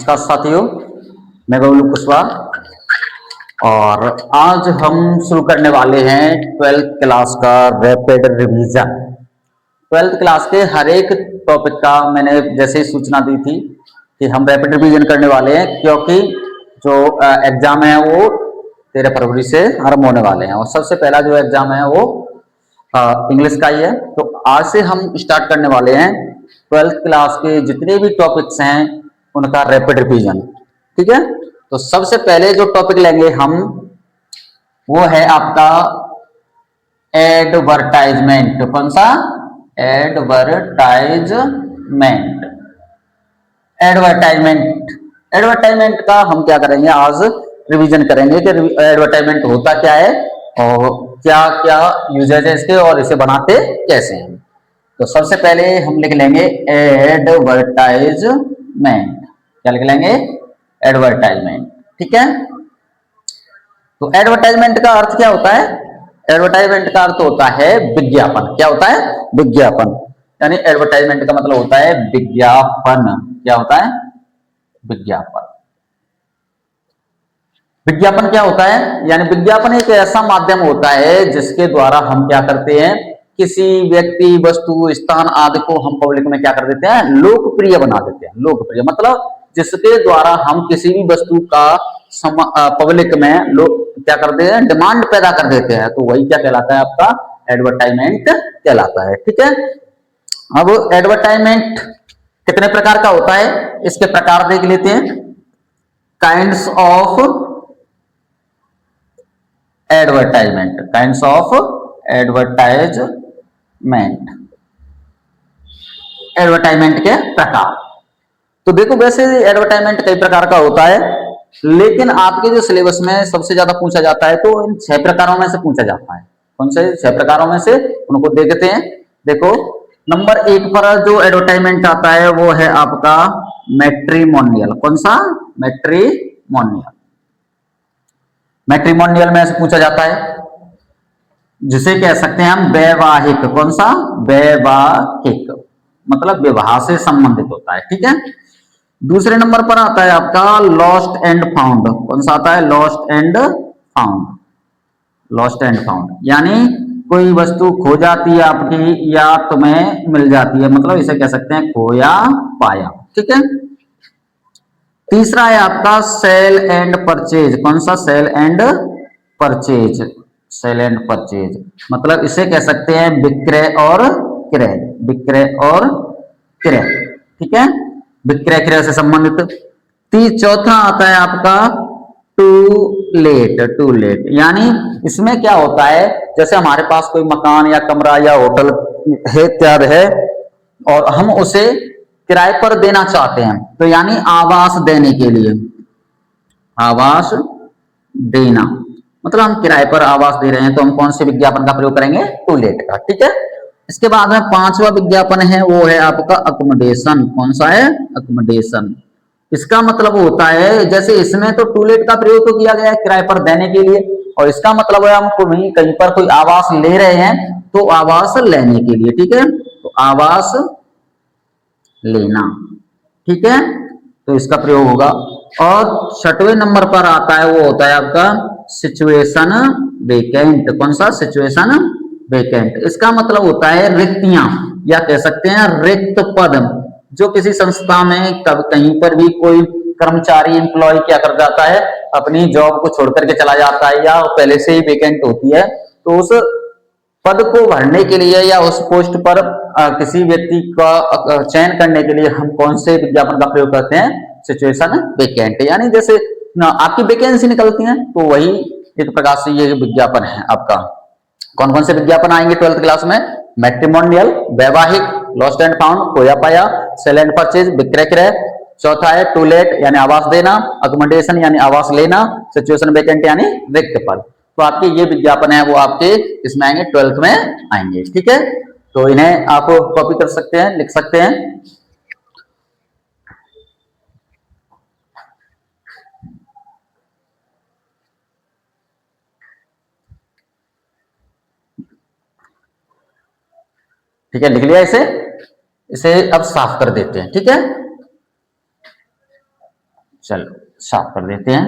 नमस्कार साथियों, मैं बबलू कुशवाहा और आज हम शुरू करने वाले हैं 12th क्लास का रैपिड रिवीजन। 12th क्लास के हर एक टॉपिक का मैंने जैसे ही सूचना दी थी कि हम रैपिड रिवीजन करने वाले हैं, क्योंकि जो एग्जाम है वो 13 फरवरी से आरंभ होने वाले हैं और सबसे पहला जो एग्जाम है वो इंग्लिश का ही है। तो आज से हम स्टार्ट करने वाले हैं 12th क्लास के जितने भी टॉपिक्स हैं उनका रैपिड रिवीजन। ठीक है, तो सबसे पहले जो टॉपिक लेंगे हम वो है आपका एडवर्टाइजमेंट। कौन सा? एडवर्टाइजमेंट। एडवर्टाइजमेंट एडवर्टाइजमेंट का हम क्या करेंगे, आज रिवीजन करेंगे कि एडवर्टाइजमेंट होता क्या है और क्या क्या यूजेज है इसके और इसे बनाते कैसे हैं। तो सबसे पहले हम लिख लेंगे एडवर्टाइजमेंट। क्या लिख लेंगे? एडवर्टाइजमेंट। ठीक है, तो एडवर्टाइजमेंट का अर्थ क्या होता है? एडवर्टाइजमेंट का अर्थ होता है विज्ञापन। क्या होता है? विज्ञापन। यानी एडवर्टाइजमेंट का मतलब होता है विज्ञापन। क्या होता है? विज्ञापन। विज्ञापन क्या होता है? यानी विज्ञापन एक ऐसा माध्यम होता है जिसके द्वारा हम क्या करते हैं, किसी व्यक्ति, वस्तु, स्थान आदि को हम पब्लिक में क्या कर देते हैं, लोकप्रिय बना देते हैं। लोकप्रिय मतलब जिसके द्वारा हम किसी भी वस्तु का पब्लिक में लोग क्या करते हैं, डिमांड पैदा कर देते हैं। तो वही क्या कहलाता है? आपका एडवर्टाइजमेंट कहलाता है। ठीक है, अब एडवर्टाइजमेंट कितने प्रकार का होता है इसके प्रकार देख लेते हैं। Kinds of advertisement. Kinds of advertisement. Advertisement के प्रकार। तो देखो, वैसे एडवर्टाइजमेंट कई प्रकार का होता है, लेकिन आपके जो सिलेबस में सबसे ज्यादा पूछा जाता है तो इन 6 प्रकारों में से पूछा जाता है। कौन से 6 प्रकारों में से? उनको देखते हैं। देखो, नंबर 1 पर जो एडवर्टाइजमेंट आता है वो है आपका मैट्रिमोनियल। कौन सा? मैट्रिमोनियल। मैट्रिमोनियल में से पूछा जाता है, जिसे कह सकते हैं हम वैवाहिक। कौन सा? वैवाहिक मतलब विवाह से संबंधित होता है। ठीक है, दूसरे नंबर पर आता है आपका लॉस्ट एंड फाउंड। कौन सा आता है? Lost and found. Lost and found यानी कोई वस्तु खो जाती है आपकी या तुम्हें मिल जाती है, मतलब इसे कह सकते हैं खोया पाया। ठीक है, तीसरा है आपका सेल एंड परचेज। कौन सा? Sale and purchase. Sale and purchase मतलब इसे कह सकते हैं विक्रय और क्रय। विक्रय और क्रय। ठीक है, विक्रय क्रय से संबंधित। चौथा आता है आपका टू लेट। टू लेट यानी इसमें क्या होता है, जैसे हमारे पास कोई मकान या कमरा या होटल है इत्यादि है और हम उसे किराए पर देना चाहते हैं, तो यानी आवास देने के लिए। आवास देना मतलब हम किराए पर आवास दे रहे हैं, तो हम कौन से विज्ञापन का प्रयोग करेंगे? टू लेट का। ठीक है, इसके बाद में 5वां विज्ञापन है वो है आपका अकोमोडेशन। कौन सा है? अकोमोडेशन। इसका मतलब होता है, जैसे इसमें तो टू लेट का प्रयोग तो किया गया है किराए पर देने के लिए, और इसका मतलब है हम कहीं पर कोई आवास ले रहे हैं तो आवास लेने के लिए। ठीक है, तो आवास लेना। ठीक है, तो इसका प्रयोग होगा। और 6वें नंबर पर आता है वो होता है आपका सिचुएशन वेकेंट। कौन सा? Situation vacant. इसका मतलब होता है रिक्तियां या कह सकते हैं रिक्त पद। जो किसी संस्था में कहीं पर भी कोई कर्मचारी एम्प्लॉय क्या कर जाता है, अपनी जॉब को छोड़ करके चला जाता है या पहले से ही वेकेंट होती है, तो उस पद को भरने के लिए या उस पोस्ट पर किसी व्यक्ति का चयन करने के लिए हम कौन से विज्ञापन का प्रयोग करते हैं? Situation vacant. यानी जैसे आपकी वैकेंसी निकलती है तो वही एक प्रकार से ये विज्ञापन है आपका। कौन कौन से विज्ञापन आएंगे 12th क्लास में? मैट्रिमोनियल, वैवाहिक, लॉस्ट एंड फाउंड खोया पाया, सेल एंड परचेज विक्रय क्रय, चौथा है टू लेट यानी आवास देना, अकोमोडेशन यानी आवास लेना, सिचुएशन वेकेंट यानी रिक्त पद। तो आपके ये विज्ञापन है वो आपके इसमें आएंगे, 12th में आएंगे। ठीक है, तो इन्हें आप कॉपी कर सकते हैं, लिख सकते हैं। ठीक है, लिख लिया इसे। इसे अब साफ कर देते हैं। ठीक है, चलो साफ कर देते हैं।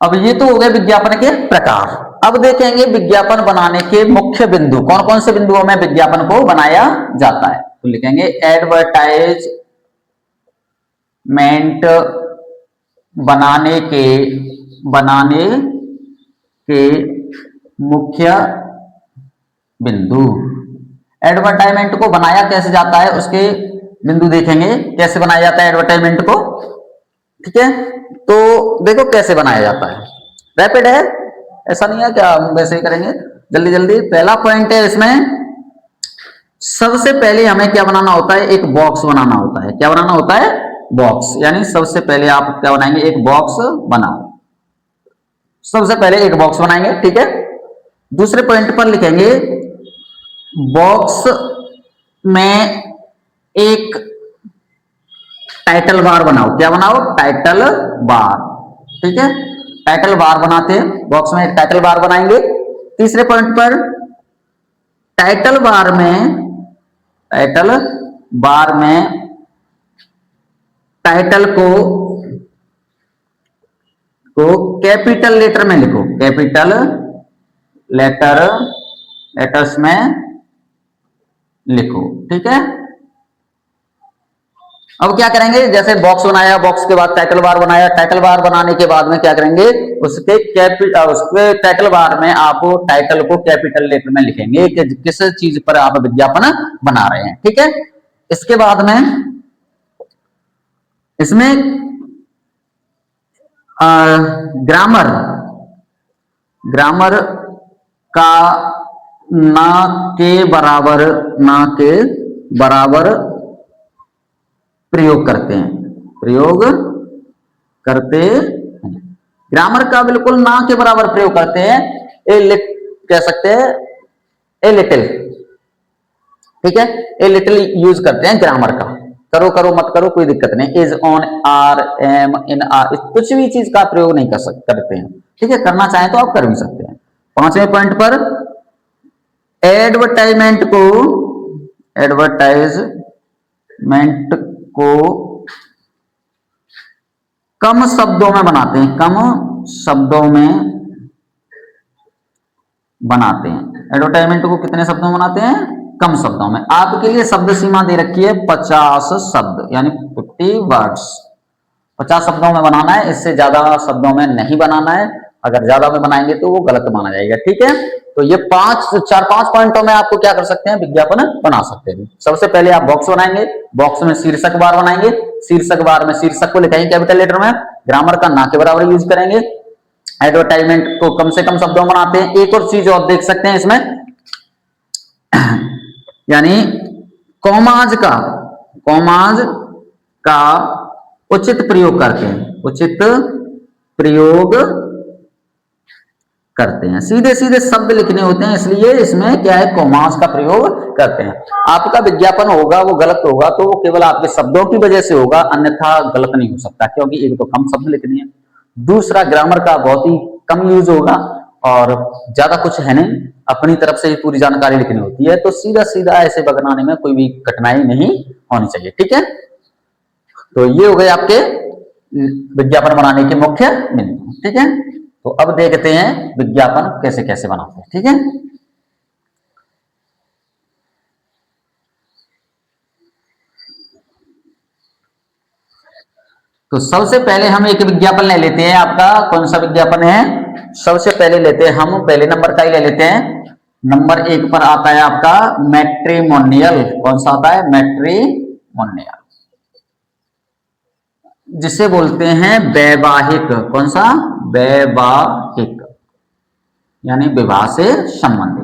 अब ये तो हो गए विज्ञापन के प्रकार। अब देखेंगे विज्ञापन बनाने के मुख्य बिंदु, कौन कौन से बिंदुओं में विज्ञापन को बनाया जाता है। तो लिखेंगे एडवर्टाइजमेंट बनाने के मुख्य बिंदु। एडवर्टाइजमेंट को बनाया कैसे जाता है उसके बिंदु देखेंगे, कैसे बनाया जाता है एडवर्टाइजमेंट को। ठीक है, तो देखो कैसे बनाया जाता है। रैपिड है, ऐसा नहीं है क्या हम वैसे ही करेंगे, जल्दी जल्दी। पहला पॉइंट है इसमें, सबसे पहले हमें क्या बनाना होता है, एक बॉक्स बनाना होता है। क्या बनाना होता है, बॉक्स। यानी सबसे पहले आप क्या बनाएंगे, एक बॉक्स बनाओ। सबसे पहले एक बॉक्स बनाएंगे, ठीक है। दूसरे पॉइंट पर लिखेंगे बॉक्स में एक टाइटल बार बनाओ। क्या बनाओ, टाइटल बार। ठीक है, टाइटल बार बनाते हैं, बॉक्स में एक टाइटल बार बनाएंगे। तीसरे पॉइंट पर टाइटल बार में टाइटल को कैपिटल लेटर में लिखो, कैपिटल लेटर्स में लिखो। ठीक है, अब क्या करेंगे, जैसे बॉक्स बनाया, बॉक्स के बाद टाइटल बार बनाया, टाइटल बार बनाने के बाद में क्या करेंगे, उसके टाइटल बार में आप टाइटल को कैपिटल लेटर में लिखेंगे कि किस चीज पर आप विज्ञापन बना रहे हैं। ठीक है, इसके बाद में इसमें ग्रामर का ना के बराबर प्रयोग करते हैं। ग्रामर का बिल्कुल ना के बराबर प्रयोग करते हैं। कह सकते हैं ए लिटिल। ठीक है, ए लिटिल यूज करते हैं ग्रामर का। करो मत करो कोई दिक्कत नहीं। Is, on, are, am, in, are, कुछ भी चीज का प्रयोग नहीं करते हैं। ठीक है, करना चाहें तो आप कर भी सकते हैं। पांचवें पॉइंट पर एडवर्टाइजमेंट को कम शब्दों में बनाते हैं। एडवर्टाइजमेंट को कितने शब्दों में बनाते हैं, कम शब्दों में। आपके लिए शब्द सीमा दे रखी है 50 शब्द, यानी 50 वर्ड्स। 50 शब्दों में बनाना है, इससे ज्यादा शब्दों में नहीं बनाना है। अगर ज्यादा में बनाएंगे तो वो गलत माना जाएगा। ठीक है, तो ये 4-5 पॉइंटों में आपको क्या कर सकते हैं, विज्ञापन बना सकते हैं। सबसे पहले आप बॉक्स बनाएंगे, बॉक्स में शीर्षक बार बनाएंगे, शीर्षक बार में शीर्षक को लिखेंगे कैपिटल लेटर में, ग्रामर का ना के बराबर यूज करेंगे, एडवर्टाइजमेंट को कम से कम शब्दों में बनाते हैं। एक और चीज और देख सकते हैं इसमें, यानी कॉमाज का उचित प्रयोग करते हैं। सीधे सीधे शब्द लिखने होते हैं, इसलिए इसमें क्या है, कॉमास का प्रयोग करते हैं। आपका विज्ञापन होगा वो गलत होगा तो वो केवल आपके शब्दों की वजह से होगा, अन्यथा गलत नहीं हो सकता। क्योंकि एक तो कम शब्द लिखने हैं, दूसरा ग्रामर का बहुत ही कम यूज होगा, और ज्यादा कुछ है नहीं, अपनी तरफ से ही पूरी जानकारी लिखनी होती है। तो सीधा सीधा ऐसे बनाने में कोई भी कठिनाई नहीं होनी चाहिए। ठीक है, तो ये हो गए आपके विज्ञापन बनाने के मुख्य बिंदु। ठीक है, तो अब देखते हैं विज्ञापन कैसे कैसे बनाते हैं। ठीक है, तो सबसे पहले हम एक विज्ञापन ले लेते हैं। आपका कौन सा विज्ञापन है, सबसे पहले लेते हैं हम पहले नंबर का ही ले लेते हैं। नंबर 1 पर आता है आपका मैट्रिमोनियल। कौन सा आता है, मैट्रिमोनियल, जिसे बोलते हैं वैवाहिक। कौन सा, वैवाहिक, यानी विवाह से संबंधित।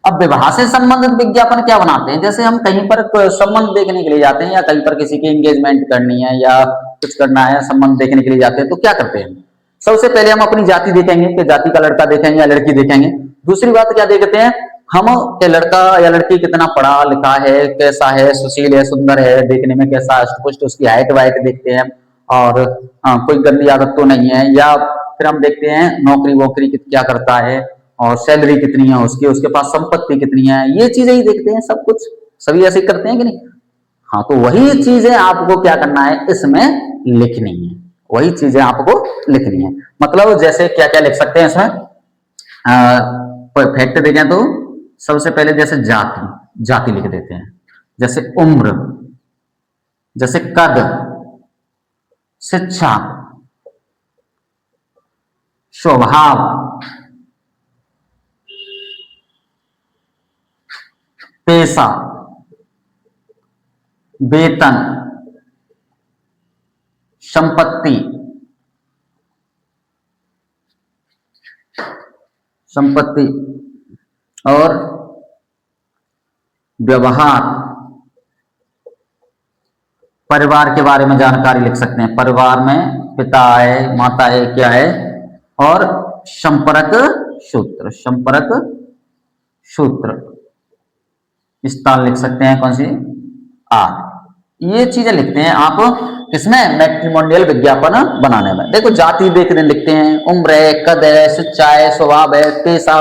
अब विवाह से संबंधित विज्ञापन क्या बनाते हैं, जैसे हम कहीं पर संबंध देखने के लिए जाते हैं, या कहीं पर किसी की एंगेजमेंट करनी है या कुछ करना है, संबंध देखने के लिए जाते हैं, तो क्या करते हैं, सबसे पहले हम अपनी जाति देखेंगे कि जाति का लड़का देखेंगे या लड़की देखेंगे। दूसरी बात क्या देखते हैं हम, कि लड़का या लड़की कितना पढ़ा लिखा है, कैसा है, सुशील है, सुंदर है, देखने में कैसा अष्टपुष्ट, उसकी हाइट वाइट देखते हैं, और कोई गंदी आदत तो नहीं है। या फिर हम देखते हैं नौकरी वोकरी क्या करता है, और सैलरी कितनी है उसकी, उसके पास संपत्ति कितनी है, ये चीजें ही देखते हैं सब कुछ। सभी ऐसे ही करते हैं कि नहीं? हाँ, तो वही चीजें आपको क्या करना है, इसमें लिखनी है, वही चीजें आपको लिखनी है। मतलब जैसे क्या क्या लिख सकते हैं इसमें, फैक्ट देखें तो सबसे पहले जैसे जाति, जाति लिख देते हैं, जैसे उम्र, जैसे कद, शिक्षा, स्वभाव, पेशा, वेतन, संपत्ति, संपत्ति और व्यवहार, परिवार के बारे में जानकारी लिख सकते हैं, परिवार में पिता है, माता है, क्या है, और संपर्क सूत्र, संपर्क सूत्र स्थान लिख सकते हैं, कौन सी, आठ। ये चीजें लिखते हैं आप किसमें, मैट्रिमोनियल विज्ञापन बनाने में। देखो जाति देख रहे लिखते हैं, उम्र है, कद है, शिक्षा है, स्वभाव है, पेशा,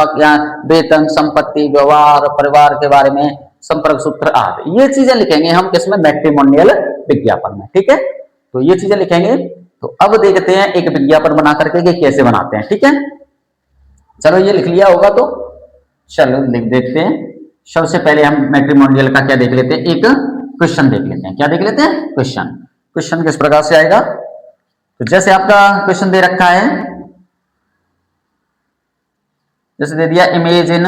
वेतन, संपत्ति, व्यवहार, परिवार के बारे में, संपर्क सूत्र आदि, ये चीजें लिखेंगे हम किसमें, मैट्रिमोनियल विज्ञापन में। ठीक है, तो ये चीजें लिखेंगे। तो अब देखते हैं एक विज्ञापन बना करके कि कैसे बनाते हैं। ठीक है, चलो ये लिख लिया होगा तो चलो लिख देखते हैं। सबसे पहले हम मैट्रिमोनियल का क्या देख लेते हैं, एक क्वेश्चन देख लेते हैं। क्या देख लेते हैं, क्वेश्चन। क्वेश्चन किस प्रकार से आएगा, तो जैसे आपका क्वेश्चन दे रखा है, जैसे दे दिया, imagine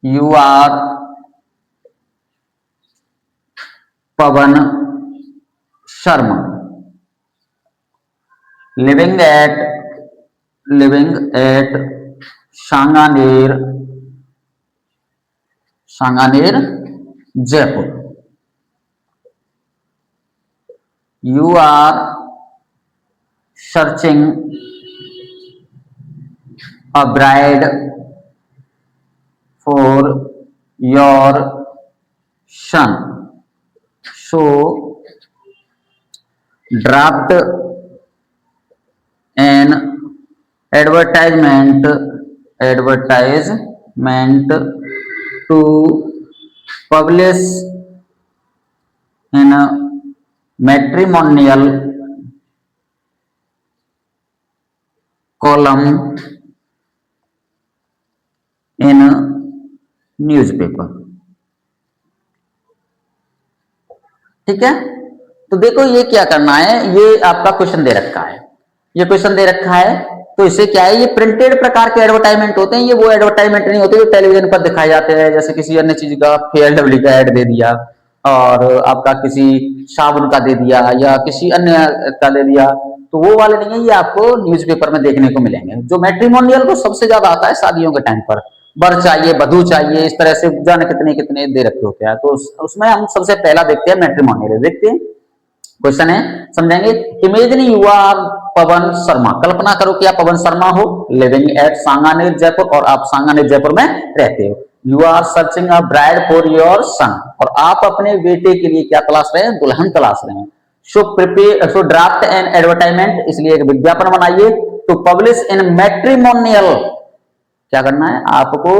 you are Pawan Sharma living at Sanganer, Sanganer Jaipur. You are searching a bride for your son, so draft an advertisement to publish in a matrimonial column in a newspaper। ठीक है, तो देखो ये क्या करना है, ये आपका क्वेश्चन दे रखा है, ये क्वेश्चन दे रखा है, तो इसे क्या है, ये प्रिंटेड प्रकार के एडवर्टाइजमेंट होते हैं, ये वो एडवर्टाइजमेंट नहीं होते जो टेलीविजन पर दिखाए जाते हैं, जैसे किसी अन्य चीज का, फेयर लवली का ऐड दे दिया, और आपका किसी साबुन का दे दिया, या किसी अन्य का दे दिया, तो वो वाले नहीं है, ये आपको न्यूज़पेपर में देखने को मिलेंगे। जो मैट्रिमोनियल को सबसे ज्यादा आता है शादियों के टाइम पर, वर चाहिए, वधू चाहिए, इस तरह से जाने कितने कितने दे रखे होते हैं, तो उसमें हम सबसे पहला देखते हैं मैट्रिमोनियल। देखते हैं, क्वेश्चन है, समझेंगे। Imagine you are Pawan Sharma, कल्पना करो कि आप पवन शर्मा हो, लिविंग एट सांगानेर जयपुर, और आप सांगानेर जयपुर में रहते हो। You are searching a bride for your son, और आप अपने बेटे के लिए क्या तलाश रहे हैं, दुल्हन तलाश रहे हैं। सो ड्राफ्ट एन एडवर्टाइजमेंट, इसलिए एक विज्ञापन बनाइए, टू पब्लिश इन मैट्रिमोनियल, क्या करना है आपको,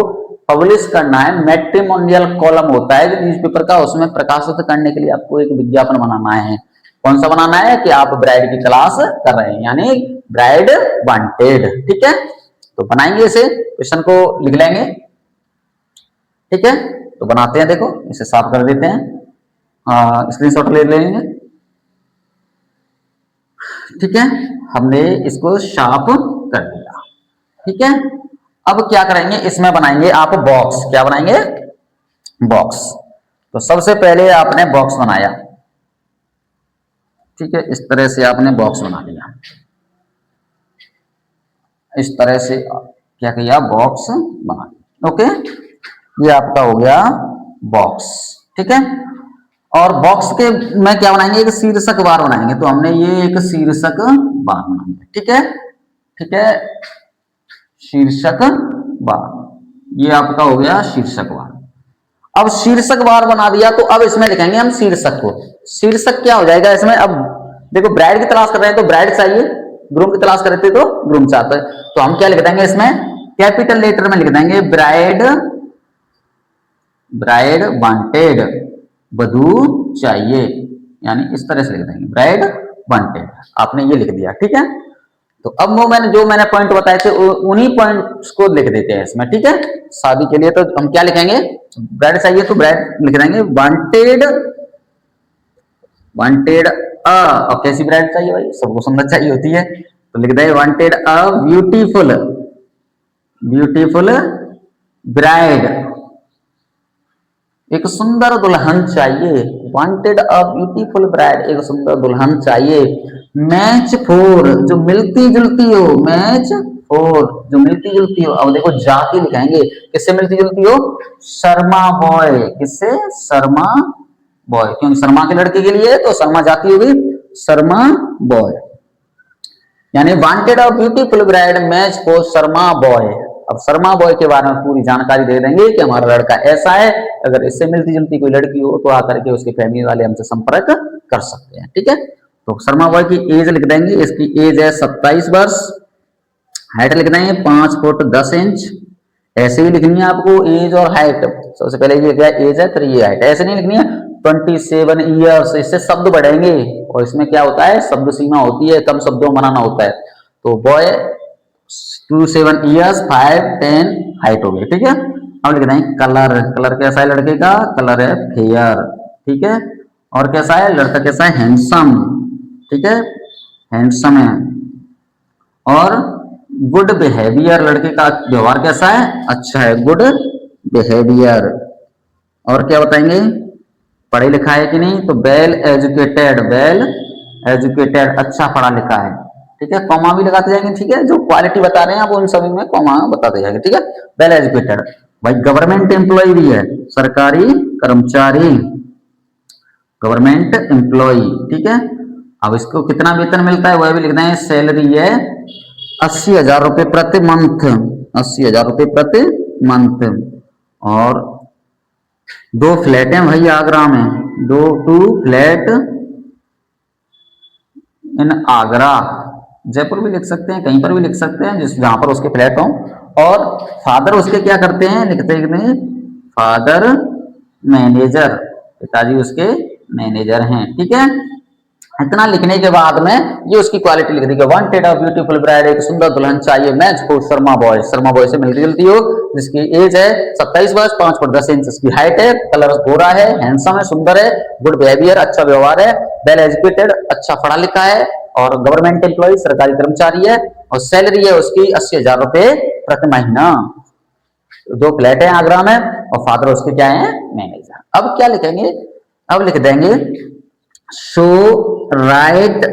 पब्लिश करना है, मैट्रिमोनियल कॉलम होता है न्यूज़पेपर का, उसमें प्रकाशित करने के लिए आपको एक विज्ञापन बनाना है। कौन सा बनाना है, कि आप ब्राइड की तलाश कर रहे हैं, यानी ब्राइड वांटेड। ठीक है, तो बनाएंगे इसे, क्वेश्चन को लिख लेंगे। ठीक है, तो बनाते हैं, देखो इसे साफ कर देते हैं, स्क्रीनशॉट ले लेंगे। ठीक है, हमने इसको साफ कर दिया। ठीक है, अब क्या करेंगे, इसमें बनाएंगे आप बॉक्स। क्या बनाएंगे, बॉक्स। तो सबसे पहले आपने बॉक्स बनाया, ठीक है, इस तरह से आपने बॉक्स बना लिया, इस तरह से क्या किया, बॉक्स बना लिया। ओके, ये आपका हो गया बॉक्स। ठीक है, और बॉक्स के में क्या बनाएंगे, एक शीर्षक बार बनाएंगे, तो हमने ये एक शीर्षक बार बनाएंगे। ठीक है, ठीक है, शीर्षक बार, ये आपका हो गया शीर्षक बार। अब शीर्षक बार बना दिया, तो अब इसमें लिखेंगे हम शीर्षक को। शीर्षक क्या हो जाएगा इसमें, अब देखो ब्राइड की तलाश कर रहे हैं तो ब्राइड चाहिए, ग्रूम की तलाश कर रहे थे तो ग्रूम चाहते हैं, तो हम क्या लिख देंगे इसमें, कैपिटल लेटर में लिख देंगे ब्राइड ब्राइड वांटेड, वधू चाहिए, यानी इस तरह से लिख देंगे ब्राइड वांटेड। आपने ये लिख दिया, ठीक है। तो अब वो मैंने पॉइंट बताए थे उन्हीं पॉइंट्स को लिख देते हैं इसमें, ठीक है। शादी के लिए तो हम क्या लिखेंगे, ब्राइड चाहिए तो ब्राइड लिख देंगे वांटेड, वांटेड अ, और कैसी ब्राइड चाहिए भाई, सबको सुंदर चाहिए होती है, तो लिख देंगे wanted a beautiful, beautiful bride, एक सुंदर दुल्हन चाहिए, वांटेड अ ब्यूटीफुल ब्राइड, एक सुंदर दुल्हन चाहिए। मैच फोर, जो मिलती जुलती हो, मैच फोर जो मिलती जुलती हो। अब देखो जाति लिखाएंगे, किससे मिलती जुलती हो, शर्मा बॉय, किससे, शर्मा बॉय, क्योंकि शर्मा के लड़के के लिए तो शर्मा जाति होगी, शर्मा बॉय, यानी wanted a beautiful bride match for Sharma boy. अब शर्मा बॉय के बारे में पूरी जानकारी दे देंगे कि हमारा लड़का ऐसा है, अगर इससे मिलती जुलती कोई लड़की हो तो आकर के उसके फैमिली वाले हमसे संपर्क कर सकते हैं, ठीक है। तो शर्मा बॉय की एज लिख देंगे, इसकी एज है 27 वर्ष, हाइट लिख देंगे 5 फुट 10 इंच, ऐसे ही लिखनी है आपको एज और हाइट, सबसे पहले ये क्या एज है फिर ये हाइट, ऐसे नहीं लिखनी है 27 ईयर्स, इससे शब्द बढ़ेंगे और इसमें क्या होता है शब्द सीमा होती है, कम शब्दों बनाना होता है। तो बॉय 27 ईयर्स 5'10" हाइट हो गई, ठीक है। अब लिख देंगे कलर, कलर कैसा है लड़के का, कलर है फेयर, ठीक है। और कैसा है लड़का, कैसा है हैंडसम, ठीक है, हैंडसम है। और गुड बिहेवियर, लड़के का व्यवहार कैसा है, अच्छा है, गुड बिहेवियर। और क्या बताएंगे, पढ़े लिखा है कि नहीं, तो वेल एजुकेटेड, वेल एजुकेटेड, अच्छा पढ़ा लिखा है, ठीक है। कॉमा भी लगाते जाएंगे, ठीक है, जो क्वालिटी बता रहे हैं आप उन सभी में कॉमा बताते जाएंगे, ठीक है। वेल एजुकेटेड, भाई गवर्नमेंट एम्प्लॉय भी है, सरकारी कर्मचारी, गवर्नमेंट एम्प्लॉय, ठीक है। अब इसको कितना वेतन मिलता है वह भी लिख दें, सैलरी है 80,000 रुपए प्रति मंथ, 80,000 रुपए प्रति मंथ। और 2 फ्लैट हैं भाई आगरा में, 2 फ्लैट इन आगरा, जयपुर भी लिख सकते हैं, कहीं पर भी लिख सकते हैं जिस जहां पर उसके फ्लैट हो। और फादर उसके क्या करते हैं, लिखते हैं फादर मैनेजर, पिताजी उसके मैनेजर हैं, ठीक है। इतना लिखने के बाद में ये उसकी क्वालिटी लिख दी, वांटेड अ ब्यूटीफुल ब्राइड, एक सुंदर दुल्हन चाहिए, match for Sharma boy, Sharma boy से मिलती जुलती हो, जिसकी एज है 27 वर्ष 5 फुट 10 इंच, इसकी हाइट है, कलर गोरा है, हैंडसम है, सुंदर है, गुड बिहेवियर, अच्छा व्यवहार है, वेल एजुकेटेड, अच्छा पढ़ा लिखा है, और गवर्नमेंट एम्प्लॉय, सरकारी कर्मचारी है, और सैलरी है उसकी 80,000 रुपए प्रति महीना। 2 फ्लैट है आगरा में, और फादर उसके क्या है मैनेजर। अब क्या लिखेंगे, अब लिख देंगे show right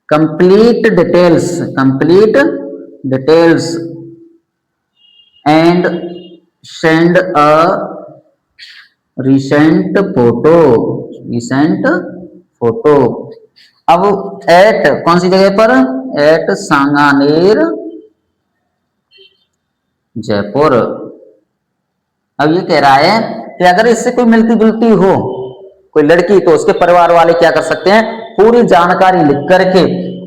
complete details, complete details and send a recent photo, recent photo. अब एट कौन सी जगह पर, एट सांगानेर जयपुर। अब ये कह रहा है कि अगर इससे कोई मिलती जुलती हो कोई लड़की, तो उसके परिवार वाले क्या कर सकते हैं, पूरी जानकारी लिख करके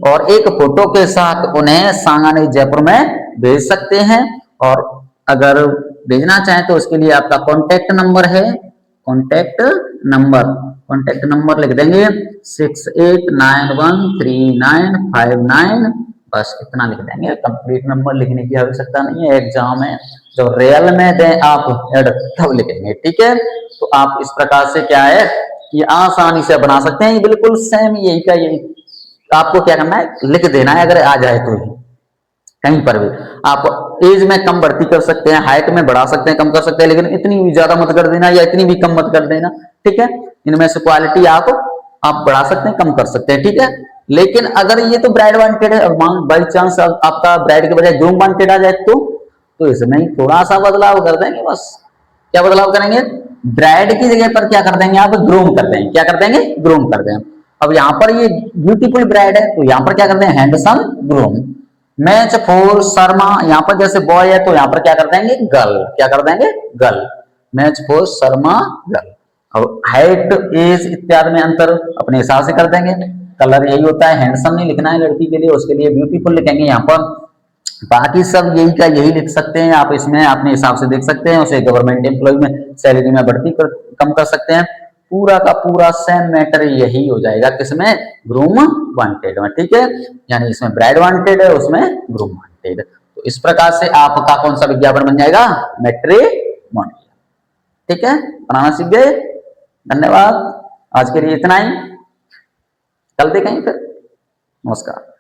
और एक फोटो के साथ उन्हें सांगानेर जयपुर में भेज सकते हैं। और अगर भेजना चाहें तो उसके लिए आपका कॉन्टेक्ट नंबर है, कॉन्टेक्ट नंबर लिख देंगे 68913959, बस इतना लिख देंगे, कंप्लीट नंबर लिखने की आवश्यकता नहीं है। एग्जाम में जो रियल में दें आप एड तब लिखेंगे, ठीक है। तो आप इस प्रकार से क्या है ये आसानी से बना सकते हैं, ये बिल्कुल सेम यही का यही, आपको क्या करना है लिख देना है, अगर आ जाए तो ही कहीं पर भी। आप एज में कम बढ़ती कर सकते हैं, हाइट में बढ़ा सकते हैं, कम कर सकते हैं, लेकिन इतनी भी ज्यादा मत कर देना या इतनी भी कम मत कर देना, ठीक है। इनमें से क्वालिटी आप बढ़ा सकते हैं, कम कर सकते हैं, ठीक है। लेकिन अगर ये तो ब्राइड वांटेड है, बाई चांस आपका ब्राइड के बजाय ग्रूम वांटेड आ जाए तो इसमें ही थोड़ा सा बदलाव कर देंगे, बस। क्या बदलाव करेंगे, ब्राइड की जगह पर क्या कर देंगे आप, ग्रूम कर देंगे, क्या कर देंगे, ग्रूम कर देंगे। अब यहाँ पर ये ब्यूटीफुल ब्राइड है तो यहाँ पर क्या करते हैं, handsome groom. Match for Sharma, यहाँ पर जैसे बॉय है तो यहाँ पर क्या कर देंगे, गर्ल, क्या कर देंगे, girl. Match for Sharma girl. और हाइट एज इत्यादि में अंतर अपने हिसाब से कर देंगे। कलर यही होता है, हैंडसम नहीं लिखना है लड़की के लिए, उसके लिए ब्यूटीफुल लिखेंगे यहाँ पर। बाकी सब यही का यही लिख सकते हैं आप, इसमें अपने हिसाब से देख सकते हैं। उसे गवर्नमेंट एम्प्लॉय में सैलरी में बढ़ती कम कर सकते हैं। पूरा का पूरा सेम मैटर यही हो जाएगा किसमें, ग्रूम वांटेड में, ठीक है। यानी इसमें ब्राइड वांटेड है, उसमें ग्रूम वांटेड। तो इस प्रकार से आपका कौन सा विज्ञापन बन जाएगा, मैट्रिमोनियल, ठीक है। बनाना सीख गए, धन्यवाद। आज के लिए इतना ही, कल देखेंगे फिर, नमस्कार।